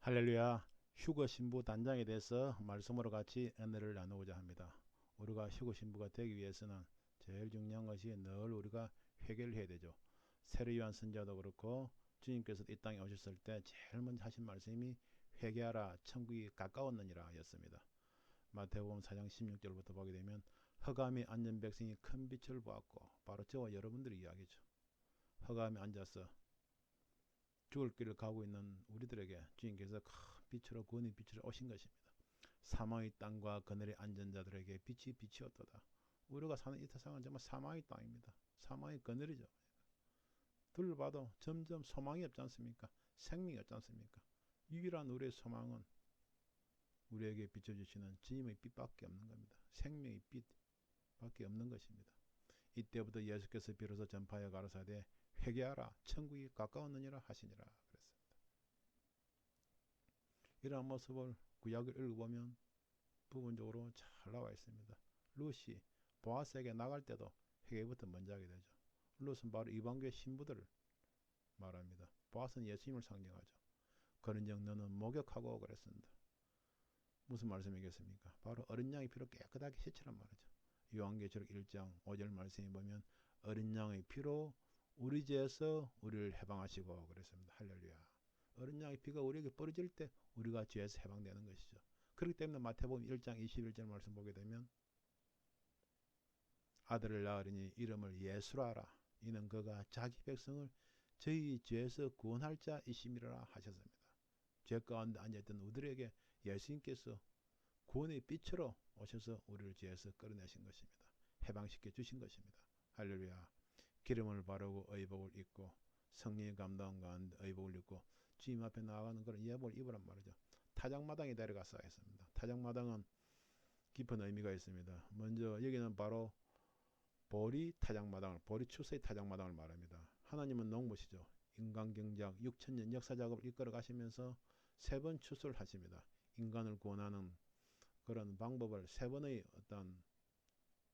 할렐루야. 휴거 신부 단장에 대해서 말씀으로 같이 은혜를 나누고자 합니다. 우리가 휴거 신부가 되기 위해서는 제일 중요한 것이 늘 우리가 회개를 해야 되죠. 세례 요한 선지자도 그렇고 주님께서 이 땅에 오셨을 때 제일 먼저 하신 말씀이 회개하라 천국이 가까웠느니라 였습니다. 마태복음 4장 16절부터 보게 되면 흑암에 앉은 백성이 큰 빛을 보았고, 바로 저와 여러분들의 이야기죠. 흑암에 앉아서 죽을 길을 가고 있는 우리들에게 주님께서 큰 빛으로 구원의 빛으로 오신 것입니다. 사망의 땅과 그늘에 앉은 자들에게 빛이 비치었도다. 우리가 사는 이 세상은 정말 사망의 땅입니다. 사망의 그늘이죠. 둘러봐도 점점 소망이 없지 않습니까? 생명이 없지 않습니까? 유일한 우리의 소망은 우리에게 비춰주시는 주님의 빛밖에 없는 겁니다. 생명의 빛밖에 없는 것입니다. 이때부터 예수께서 비로소 전파하여 가라사대 회개하라 천국이 가까웠느니라 하시니라 그랬습니다. 이러한 모습을 구약을 읽어보면 부분적으로 잘 나와 있습니다. 룻이 보아스에게 나갈 때도 회개부터 먼저 하게 되죠. 룻은 바로 이방교의 신부들을 말합니다. 보아스는 예수님을 상징하죠. 그런즉 너는 목욕하고 그랬습니다. 무슨 말씀이겠습니까? 바로 어린 양의 피로 깨끗하게 씻으란 말이죠. 요한계시록 1장 5절 말씀에 보면 어린 양의 피로 우리 죄에서 우리를 해방하시고 그랬습니다. 할렐루야. 어린 양의 피가 우리에게 뿌려질 때 우리가 죄에서 해방되는 것이죠. 그렇기 때문에 마태복음 1장 21절 말씀 보게 되면 아들을 낳으리니 이름을 예수라 하라. 이는 그가 자기 백성을 저희 죄에서 구원할 자이심이라 하셨습니다. 죄 가운데 앉아있던 우리들에게 예수님께서 구원의 빛으로 오셔서 우리를 죄에서 끌어내신 것입니다. 해방시켜 주신 것입니다. 할렐루야. 기름을 바르고 의복을 입고 성령의 감동 가운데 의복을 입고 주님 앞에 나아가는 그런 예복을 입으란 말이죠. 타작마당에 데려가서 했습니다. 타작마당은 깊은 의미가 있습니다. 먼저 여기는 바로 보리 타작마당을, 보리 추수의 타작마당을 말합니다. 하나님은 농부시죠. 인간 경작 6천년 역사 작업을 이끌어 가시면서 세 번 추수를 하십니다. 인간을 구원하는 그런 방법을 세 번의 어떤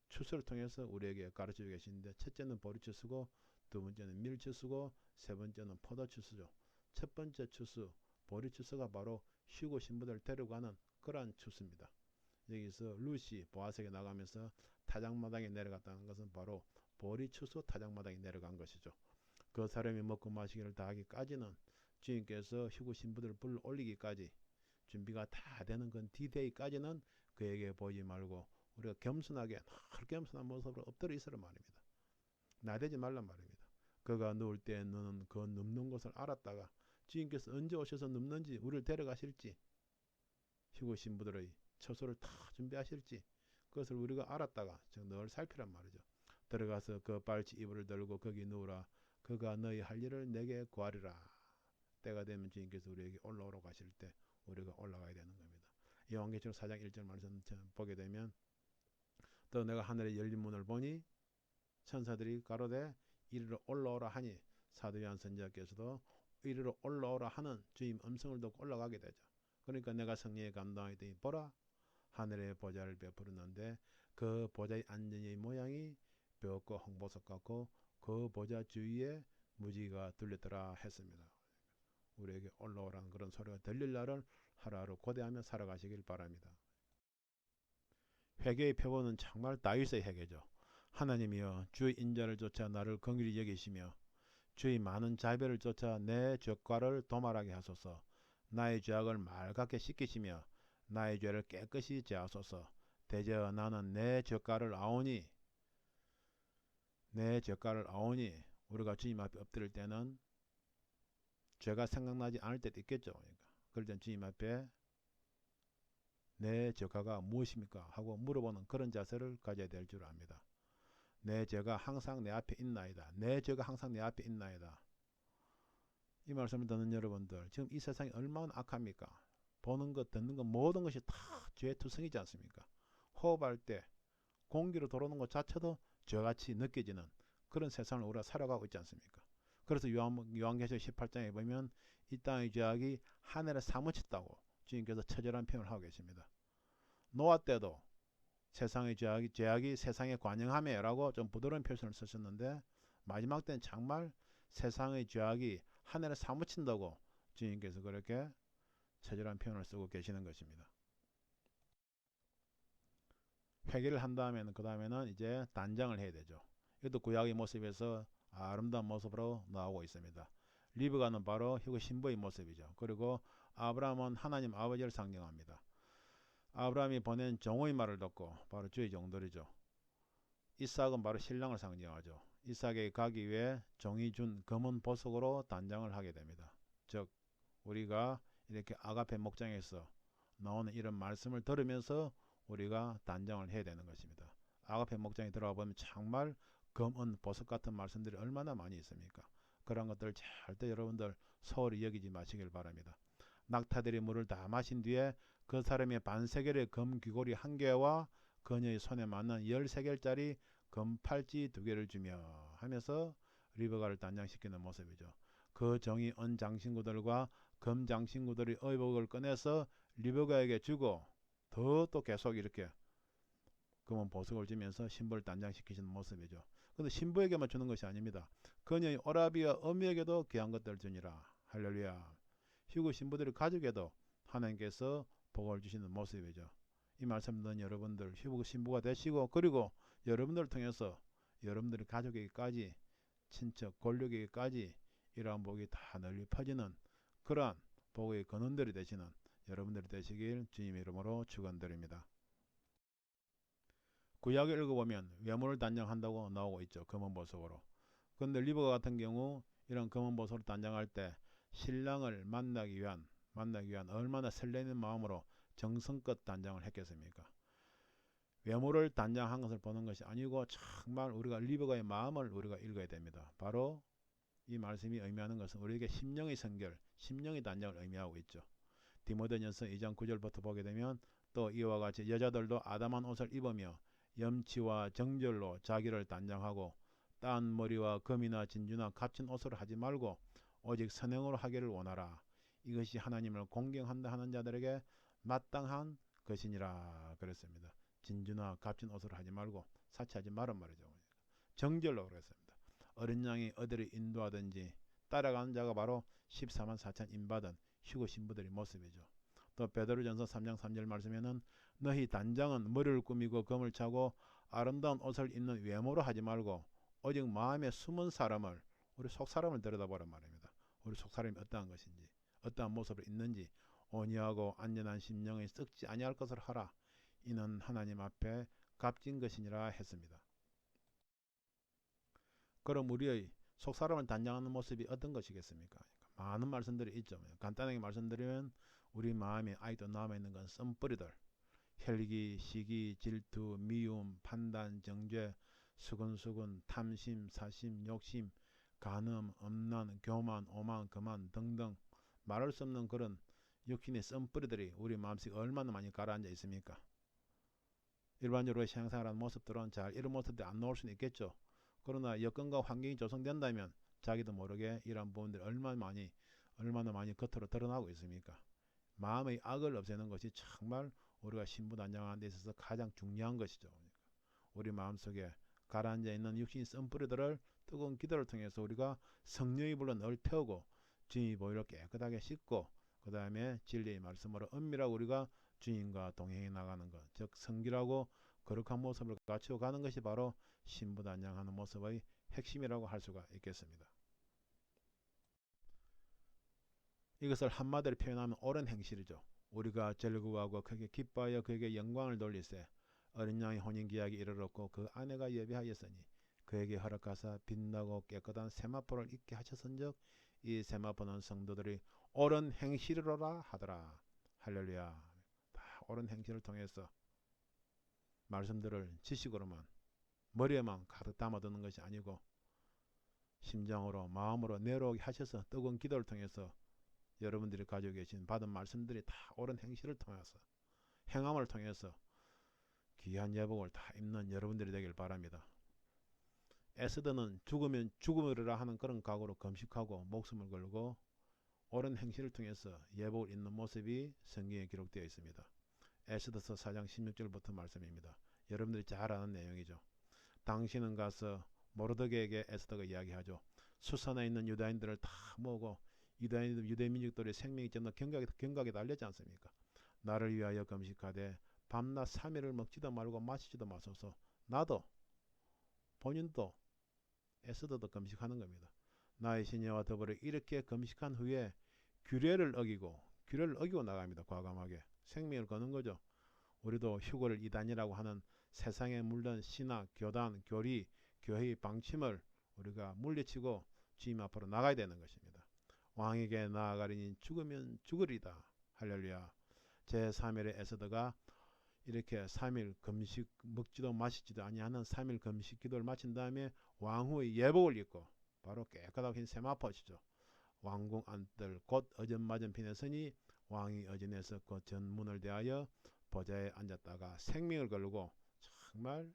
추수를 통해서 우리에게 가르쳐 주고 계시는데, 첫째는 보리 추수고, 두 번째는 밀 추수고, 세 번째는 포도 추수죠. 첫 번째 추수, 보리 추수가 바로 휴거 신부들을 데려가는 그러한 추수입니다. 여기서 룻이 보아스에게 나가면서 타작마당에 내려갔다는 것은 바로 보리 추수 타작마당에 내려간 것이죠. 그 사람이 먹고 마시기를 다 하기까지는 주님께서 휴거 신부들을 불러 올리기까지 준비가 다 되는 건 D-Day까지는 그에게 보이지 말고 우리가 겸손하게 늘 겸손한 모습으로 엎드려 있으란 말입니다. 나대지 말란 말입니다. 그가 누울 때 너는 그 눕는 것을 알았다가 주님께서 언제 오셔서 눕는지, 우리를 데려가실지, 휴거 신부들의 처소를 다 준비하실지 그것을 우리가 알았다가 늘 살피란 말이죠. 들어가서 그 발치 이불을 들고 거기 누우라. 그가 너희 할 일을 내게 구하리라. 때가 되면 주님께서 우리에게 올라오러 가실 때 우리가 올라가야 되는 겁니다. 요한계시록 4장 1절 말씀 보게 되면 또 내가 하늘에 열린 문을 보니 천사들이 가로되 이리로 올라오라 하니, 사도 요한 선지자께서도 이리로 올라오라 하는 주님 음성을 듣고 올라가게 되죠. 그러니까 내가 성령에 감동하더니 보라 하늘의 보좌를 베푸르는데 그 보좌의 앉은 이의 모양이 벽과 홍보석 같고 그 보좌 주위에 무지개가 둘렸더라 했습니다. 우리에게 올라오라는 그런 소리가 들릴 날을 하루하루 고대하며 살아가시길 바랍니다. 회개의 표본은 정말 다윗의 회개죠. 하나님이여 주의 인자를 쫓아 나를 긍휼히 여기시며 주의 많은 자비를 쫓아 내 죄과를 도말하게 하소서. 나의 죄악을 맑게 씻기시며 나의 죄를 깨끗이 제하소서. 대저 나는 내 죄과를 아오니 우리가 주님 앞에 엎드릴 때는 죄가 생각나지 않을 때도 있겠죠. 그럴 땐 주님 앞에 내 죄가가 무엇입니까? 하고 물어보는 그런 자세를 가져야 될 줄 압니다. 내 죄가 항상 내 앞에 있나이다. 내 죄가 항상 내 앞에 있나이다. 이 말씀을 듣는 여러분들, 지금 이 세상이 얼마나 악합니까? 보는 것, 듣는 것, 모든 것이 다 죄투성이지 않습니까? 호흡할 때 공기로 들어오는 것 자체도 죄같이 느껴지는 그런 세상을 우리가 살아가고 있지 않습니까? 그래서 요한계시록 18장에 보면 이 땅의 죄악이 하늘에 사무쳤다고 주님께서 처절한 표현을 하고 계십니다. 노아 때도 세상의 죄악이 세상에 관영하며 라고 좀 부드러운 표현을 쓰셨는데, 마지막 때는 정말 세상의 죄악이 하늘에 사무친다고 주님께서 그렇게 처절한 표현을 쓰고 계시는 것입니다. 회개를 한 다음에는 그 다음에는 이제 단장을 해야 되죠. 이것도 구약의 모습에서 아름다운 모습으로 나오고 있습니다. 리브가는 바로 그 신부의 모습이죠. 그리고 아브라함은 하나님 아버지를 상징합니다. 아브라함이 보낸 종의 말을 듣고 바로 주의 종들이죠. 이삭은 바로 신랑을 상징하죠. 이삭에게 가기 위해 종이 준 검은 보석으로 단장을 하게 됩니다. 즉 우리가 이렇게 아가페 목장에서 나오는 이런 말씀을 들으면서 우리가 단장을 해야 되는 것입니다. 아가페 목장에 들어가 보면 정말 검은 보석 같은 말씀들이 얼마나 많이 있습니까? 그런 것들 절대 여러분들 소홀히 여기지 마시길 바랍니다. 낙타들이 물을 다 마신 뒤에 그 사람의 반세겔의 금 귀고리 한 개와 그녀의 손에 맞는 13개짜리 금 팔찌 2개를 주며 하면서 리브가를 단장시키는 모습이죠. 그 정이 은 장신구들과 금 장신구들의 의복을 꺼내서 리브가에게 주고 또 계속 이렇게 금은 보석을 주면서 신부를 단장시키시는 모습이죠. 근데 신부에게만 주는 것이 아닙니다. 그녀의 오라비와 어미에게도 귀한 것들을 주니라. 할렐루야. 휴거 신부들의 가족에도 하나님께서 복을 주시는 모습이죠. 이 말씀 듣는 여러분들 휴거 신부가 되시고 그리고 여러분들을 통해서 여러분들의 가족에게까지 친척 권력에게까지 이러한 복이 다 널리 퍼지는 그러한 복의 근원들이 되시는 여러분들이 되시길 주님의 이름으로 축원드립니다. 구약을 읽어보면 외모를 단장한다고 나오고 있죠. 검은 보석으로. 그런데 리브가 같은 경우 이런 검은 보석으로 단장할 때 신랑을 만나기 위한 얼마나 설레는 마음으로 정성껏 단장을 했겠습니까? 외모를 단장한 것을 보는 것이 아니고 정말 우리가 리브가의 마음을 우리가 읽어야 됩니다. 바로 이 말씀이 의미하는 것은 우리에게 심령의 성결, 심령의 단장을 의미하고 있죠. 디모데전서 2장 9절부터 보게 되면 또 이와 같이 여자들도 아담한 옷을 입으며 염치와 정절로 자기를 단장하고 딴 머리와 금이나 진주나 값진 옷으로 하지 말고 오직 선행으로 하기를 원하라. 이것이 하나님을 공경한다 하는 자들에게 마땅한 것이니라 그랬습니다. 진주나 값진 옷으로 하지 말고 사치하지 말란 말이죠. 정절로 그랬습니다. 어린 양이 어디를 인도하든지 따라가는 자가 바로 14만 4천 인받은 휴거 신부들의 모습이죠. 또 베드로전서 3장 3절 말씀에는 너희 단장은 머리를 꾸미고 금을 차고 아름다운 옷을 입는 외모로 하지 말고 오직 마음에 숨은 사람을 우리 속사람을 들여다보란 말입니다. 우리 속사람이 어떠한 것인지 어떠한 모습을 있는지 온유하고 안전한 심령이 썩지 아니할 것을 하라. 이는 하나님 앞에 값진 것이니라 했습니다. 그럼 우리의 속사람을 단장하는 모습이 어떤 것이겠습니까? 많은 말씀들이 있죠. 간단하게 말씀드리면 우리 마음에 아직도 남아있는 건 썸뿌리들, 혈기, 시기, 질투, 미움, 판단, 정죄, 수근수근, 탐심, 사심, 욕심, 간음, 엄난, 교만, 오만, 거만 등등 말할 수 없는 그런 육신의 썸뿌리들이 우리 마음속에 얼마나 많이 가라앉아 있습니까? 일반적으로 신앙생활하는 모습들은 잘 이런 모습들이 안 나올 수는 있겠죠. 그러나 여건과 환경이 조성된다면 자기도 모르게 이러한 부분들이 얼마나 많이 겉으로 드러나고 있습니까? 마음의 악을 없애는 것이 정말 우리가 신부 단장하는 데 있어서 가장 중요한 것이죠. 우리 마음속에 가라앉아 있는 육신의 썸뿌리들을 뜨거운 기도를 통해서 우리가 성령의 불로 늘 태우고 주님의 보혈로 깨끗하게 씻고 그 다음에 진리의 말씀으로 은밀하고 우리가 주님과 동행해 나가는 것, 즉 성결하고 거룩한 모습을 갖추어 가는 것이 바로 신부 단장하는 모습의 핵심이라고 할 수가 있겠습니다. 이것을 한마디로 표현하면 옳은 행실이죠. 우리가 즐거워하고 크게 기뻐하여 그에게 영광을 돌리세. 어린 양의 혼인기약이 이르렀고 그 아내가 예비하였으니 그에게 허락하사 빛나고 깨끗한 세마포를 입게 하셨은즉 이 세마포는 성도들이 옳은 행실이로라 하더라. 할렐루야. 다 옳은 행실을 통해서 말씀들을 지식으로만 머리에만 가득 담아두는 것이 아니고 심장으로 마음으로 내려오게 하셔서 뜨거운 기도를 통해서 여러분들이 가지고 계신 받은 말씀들이 다 옳은 행실을 통해서 행함을 통해서 귀한 예복을 다 입는 여러분들이 되길 바랍니다. 에스더는 죽으면 죽으리라 하는 그런 각오로 금식하고 목숨을 걸고 옳은 행실을 통해서 예복을 입는 모습이 성경에 기록되어 있습니다. 에스더서 4장 16절부터 말씀입니다. 여러분들이 잘 아는 내용이죠. 당신은 가서 모르드게에게 에스더가 이야기하죠. 수산에 있는 유다인들을 다 모으고 유대민족들의 생명이 좀 더 경각에 달렸지 않습니까? 나를 위하여 금식하되 밤낮 3일을 먹지도 말고 마시지도 마소서. 나도 본인도 에스더도 금식하는 겁니다. 나의 시녀와 더불어 이렇게 금식한 후에 규례를 어기고 나갑니다. 과감하게 생명을 거는 거죠. 우리도 휴거를 이단이라고 하는 세상에 물든 신학, 교단, 교리, 교회의 방침을 우리가 물리치고 주님 앞으로 나가야 되는 것입니다. 왕에게 나아가리니 죽으면 죽으리다. 할렐루야. 제3일의 에스더가 이렇게 3일 금식 먹지도 마시지도 아니하는 3일 금식 기도를 마친 다음에 왕후의 예복을 입고 바로 깨끗하고 흰 세마포시죠. 왕궁 안뜰 곧 어전 맞은편에 서니 왕이 어전에서 그 전문을 대하여 보좌에 앉았다가 생명을 걸고 정말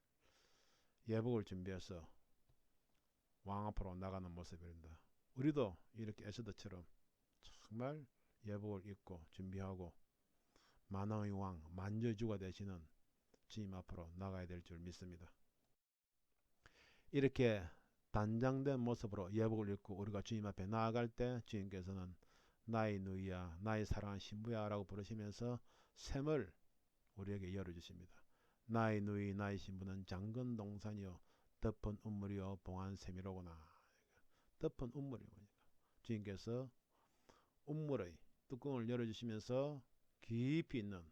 예복을 준비해서 왕 앞으로 나가는 모습입니다. 우리도 이렇게 에스더처럼 정말 예복을 입고 준비하고 만왕의 왕 만주주가 되시는 주님 앞으로 나가야 될 줄 믿습니다. 이렇게 단장된 모습으로 예복을 입고 우리가 주님 앞에 나아갈 때 주님께서는 나의 누이야 나의 사랑하는 신부야 라고 부르시면서 샘을 우리에게 열어주십니다. 나의 누이 나의 신부는 장건 동산이요 덮은 운물이요 봉한 샘이로구나. 덮은 운물이 뭐니까 주님께서 운물의 뚜껑을 열어주시면서 깊이 있는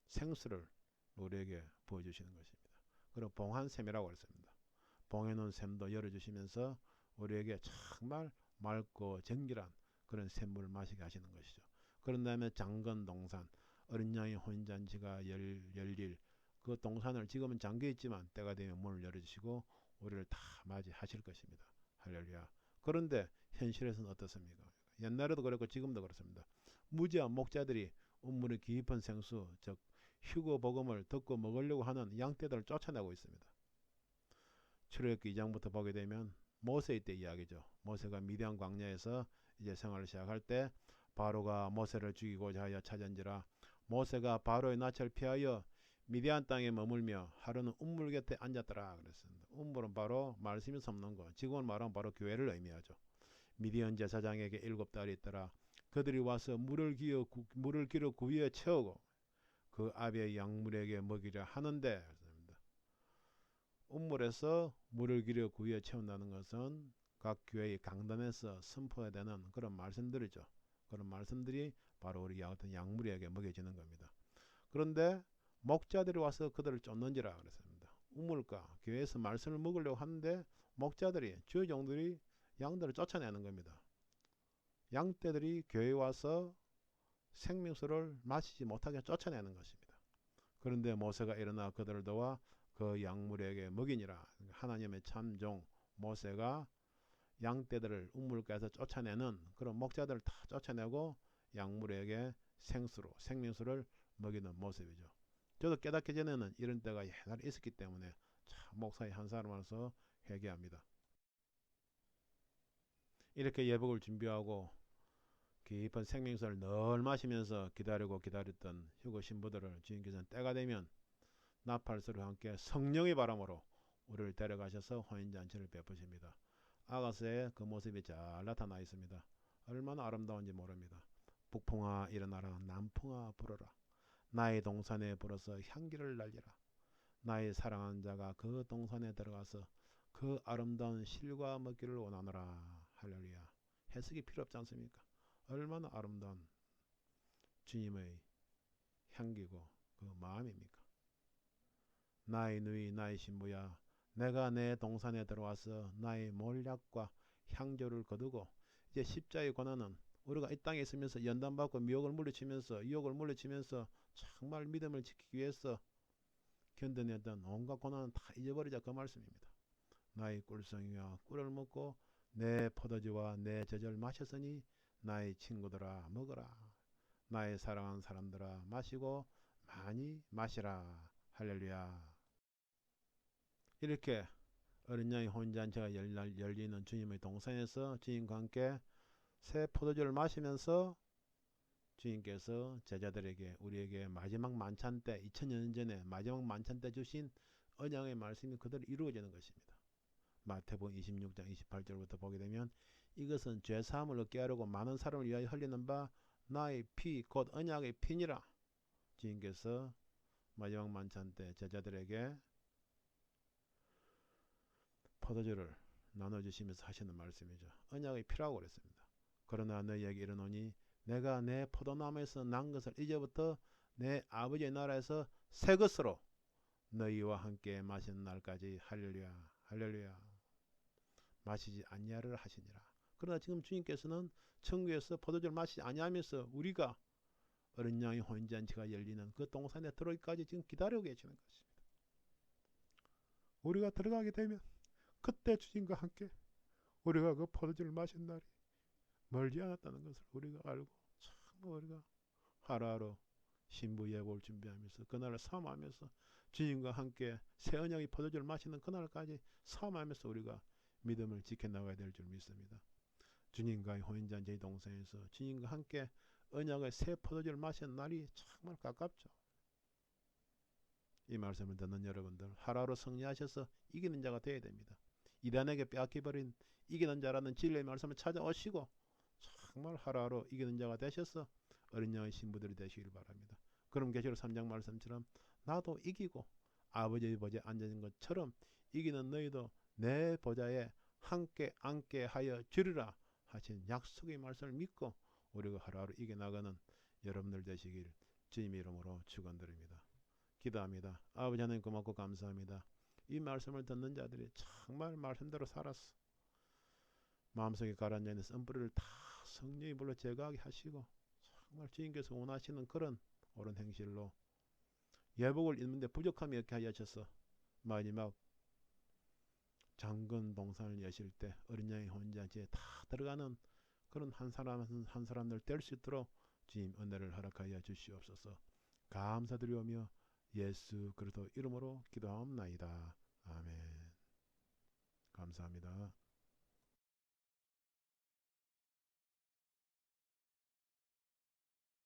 생수를 우리에게 보여주시는 것입니다. 그리고 봉한 샘이라고 했습니다. 봉해놓은 샘도 열어주시면서 우리에게 정말 맑고 정결한 그런 샘물을 마시게 하시는 것이죠. 그런 다음에 장건 동산 어린 양의 혼인잔치가 열릴 그 동산을 지금은 잠겨 있지만 때가 되면 문을 열어주시고 우리를 다 맞이하실 것입니다. 할렐루야. 그런데 현실에서는 어떻습니까? 옛날에도 그렇고 지금도 그렇습니다. 무지한 목자들이 운물의 깊은 생수 즉 휴거 복음을 듣고 먹으려고 하는 양떼들을 쫓아내고 있습니다. 출애굽기 2장부터 보게 되면 모세의 때 이야기죠. 모세가 미디안 광야에서 이제 생활을 시작할 때 바로가 모세를 죽이고자 하여 찾은지라 모세가 바로의 낯을 피하여 미디안 땅에 머물며 하루는 운물 곁에 앉았더라 그랬습니다. 운물은 바로 말씀이 섭는 것, 지금은 말하면 바로 교회를 의미하죠. 미디안 제사장에게 7딸이 있더라. 그들이 와서 물을 기어 구위에 채우고 그 아비의 양물에게 먹이려 하는데 운물에서 물을 기려 구위에 채운다는 것은 각 교회의 강단에서 선포해야 되는 그런 말씀들이죠. 그런 말씀들이 바로 우리 같은 양물에게 먹여지는 겁니다. 그런데 목자들이 와서 그들을 쫓는지라 그랬습니다. 우물가 교회에서 말씀을 먹으려고 하는데 목자들이 주종들이 양들을 쫓아내는 겁니다. 양떼들이 교회에 와서 생명수를 마시지 못하게 쫓아내는 것입니다. 그런데 모세가 일어나 그들을 도와 그 양물에게 먹이니라. 하나님의 참종 모세가 양떼들을 우물가에서 쫓아내는 그런 목자들을 다 쫓아내고 양물에게 생명수를 먹이는 모습이죠. 저도 깨닫기 전에는 이런 때가 옛날에 있었기 때문에 참 목사의 한 사람으로서 회개합니다. 이렇게 예복을 준비하고 깊은 생명수를 늘 마시면서 기다렸던 휴거 신부들을 주님께서는 때가 되면 나팔소리와 함께 성령의 바람으로 우리를 데려가셔서 혼인잔치를 베푸십니다. 아가서의 그 모습이 잘 나타나 있습니다. 얼마나 아름다운지 모릅니다. 북풍아 일어나라 남풍아 불어라. 나의 동산에 불어서 향기를 날리라. 나의 사랑하는 자가 그 동산에 들어가서 그 아름다운 실과 먹기를 원하노라. 할렐루야. 해석이 필요 없지 않습니까? 얼마나 아름다운 주님의 향기고 그 마음입니까? 나의 누이 나의 신부야 내가 내 동산에 들어와서 나의 몰약과 향조를 거두고 이제 십자의 고난은 우리가 이 땅에 있으면서 연단받고 유혹을 물리치면서 정말 믿음을 지키기 위해서 견뎌냈던 온갖 고난은 다 잊어버리자 그 말씀입니다. 나의 꿀성이와 꿀을 먹고 내 포도주와 내 젖을 마셨으니 나의 친구들아 먹어라. 나의 사랑하는 사람들아 마시고 많이 마시라. 할렐루야. 이렇게 어린 양의 혼인잔치가 열리는 주님의 동산에서 주님과 함께 새 포도주를 마시면서 주님께서 제자들에게 우리에게 마지막 만찬 때 2000년 전에 마지막 만찬 때 주신 언약의 말씀이 그대로 이루어지는 것입니다. 마태복음 26장 28절부터 보게 되면 이것은 죄사함을 얻게 하려고 많은 사람을 위하여 흘리는 바 나의 피 곧 언약의 피니라. 주님께서 마지막 만찬 때 제자들에게 포도주를 나눠주시면서 하시는 말씀이죠. 언약의 피라고 그랬습니다. 그러나 너희에게 이르노니 내가 내 포도나무에서 난 것을 이제부터 내 아버지의 나라에서 새 것으로 너희와 함께 마시는 날까지 할렐루야 할렐루야 마시지 아니하리라 하시니라. 그러나 지금 주님께서는 천국에서 포도주를 마시지 아니하면서 우리가 어린 양의 혼인잔치가 열리는 그 동산에 들어오기까지 지금 기다리고 계시는 것입니다. 우리가 들어가게 되면 그때 주님과 함께 우리가 그 포도주를 마신 날이 멀지 않았다는 것을 우리가 알고 참 우리가 하루하루 신부 예복을 준비하면서 그날을 사모하면서 주님과 함께 새 언약의 포도주를 마시는 그날까지 사모하면서 우리가 믿음을 지켜나가야 될 줄 믿습니다. 주님과의 혼인잔치의 동산에서 주님과 함께 언약의 새 포도주를 마시는 날이 정말 가깝죠. 이 말씀을 듣는 여러분들 하루하루 승리하셔서 이기는 자가 되어야 됩니다. 이단에게 빼앗겨버린 이기는 자라는 진리의 말씀을 찾아오시고 정말 하루하루 이기는 자가 되셔서 어린 양의 신부들이 되시길 바랍니다. 그럼 계시록 3장 말씀처럼 나도 이기고 아버지의 보좌에 앉은 것처럼 이기는 너희도 내 보좌에 함께 앉게 하여 주리라 하신 약속의 말씀을 믿고 우리가 하루하루 이겨나가는 여러분들 되시길 주님의 이름으로 축원드립니다. 기도합니다. 아버지 하나님 고맙고 감사합니다. 이 말씀을 듣는 자들이 정말 말씀대로 살았어. 마음속에 가라앉아있는 쓴뿌리를 다 성령의 불로 제거하게 하시고 정말 주님께서 원하시는 그런 옳은 행실로 예복을 입는데 부족함이 없게 하여 주셔서 마지막 장건 동산을 여실 때 어린 양의 혼인잔치에 다 들어가는 그런 한 사람 한 사람들 될 수 있도록 주님 은혜를 허락하여 주시옵소서. 감사드리오며 예수 그리스도 이름으로 기도하옵나이다. 아멘. 감사합니다.